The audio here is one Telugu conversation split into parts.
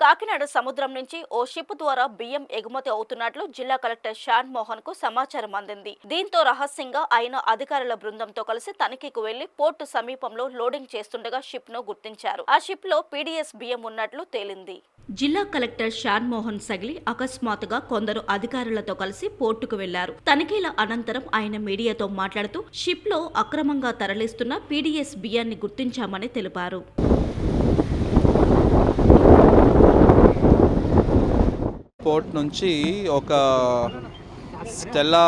కాకినాడ సముద్రం నుంచి ఓ షిప్ ద్వారా బియ్యం ఎగుమతి అవుతున్నట్లు జిల్లా కలెక్టర్ షాన్ మోహన్ కు సమాచారం అందింది. దీంతో రహస్యంగా ఆయన అధికారుల బృందంతో కలిసి తనిఖీకి వెళ్లి పోర్టు సమీపంలో లోడింగ్ చేస్తుండగా షిప్ ను గుర్తించారు. ఆ షిప్ లో పీడీఎస్ బియ్యం ఉన్నట్లు తేలింది. జిల్లా కలెక్టర్ షాన్ మోహన్ సగిలి అకస్మాత్తుగా కొందరు అధికారులతో కలిసి పోర్టుకు వెళ్లారు. తనిఖీల అనంతరం ఆయన మీడియాతో మాట్లాడుతూ షిప్ లో అక్రమంగా తరలిస్తున్న పీడీఎస్ బియ్యాన్ని గుర్తించామని తెలిపారు. పోర్ట్ నుంచి ఒక స్టెల్లా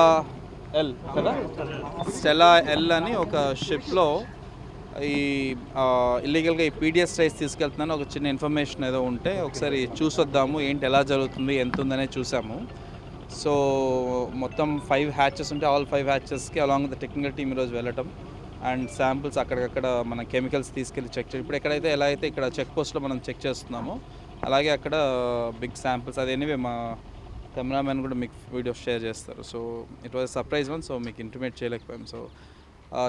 ఎల్ అని ఒక షిప్లో ఈ ఇల్లీగల్గా ఈ పీడిఎస్ రైస్ తీసుకెళ్తున్నాను ఒక చిన్న ఇన్ఫర్మేషన్ ఏదో ఉంటే ఒకసారి చూసొద్దాము, ఏంటి ఎలా జరుగుతుంది, ఎంత ఉందనే చూసాము. సో మొత్తం 5 హ్యాచెస్ ఉంటే ఆల్ 5 హ్యాచెస్కి along with the technical team ఈరోజు వెళ్ళటం అండ్ శాంపిల్స్ అక్కడికక్కడ మన కెమికల్స్ తీసుకెళ్ళి చెక్ చేయడం. ఇప్పుడు ఎక్కడైతే ఎలా అయితే ఇక్కడ చెక్ పోస్ట్లో మనం చెక్ చేస్తున్నామో అలాగే అక్కడ బిగ్ శాంపిల్స్ అది ఎనీవే మా కెమెరామెన్ కూడా మీకు వీడియో షేర్ చేస్తారు. So it was surprise one, so మీకు ఇంటిమేట్ చేయలేకపోయాం. సో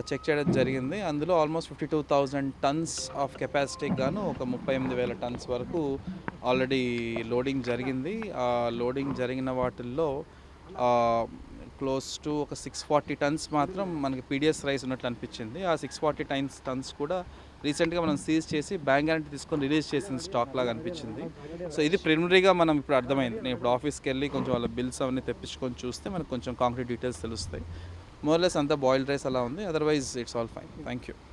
చెక్ చేయడం జరిగింది. అందులో ఆల్మోస్ట్ 52,000 టన్స్ ఆఫ్ కెపాసిటీకి గాను ఒక 38,000 టన్స్ వరకు ఆల్రెడీ లోడింగ్ జరిగింది. ఆ లోడింగ్ జరిగిన వాటిల్లో క్లోజ్ టు ఒక 640 టన్స్ మాత్రం మనకి పీడిఎస్ రైస్ ఉన్నట్లు అనిపించింది. ఆ 640 టన్స్ కూడా రీసెంట్గా మనం సీజ్ చేసి బ్యాంక్ గ్యారంటీ తీసుకొని రిలీజ్ చేసిన స్టాక్ లాగా అనిపించింది. సో ఇది ప్రిలిమినరీగా మనం ఇప్పుడు అర్థమైంది. నేను ఇప్పుడు ఆఫీస్కి వెళ్ళి కొంచెం వాళ్ళ బిల్స్ అవన్నీ తెప్పించుకొని చూస్తే మనకు కొంచెం కాంక్రీట్ డీటెయిల్స్ తెలుస్తాయి. మోర్లెస్ అంతా బాయిల్డ్ రైస్ అలా ఉంది, otherwise it's all fine. Thank you.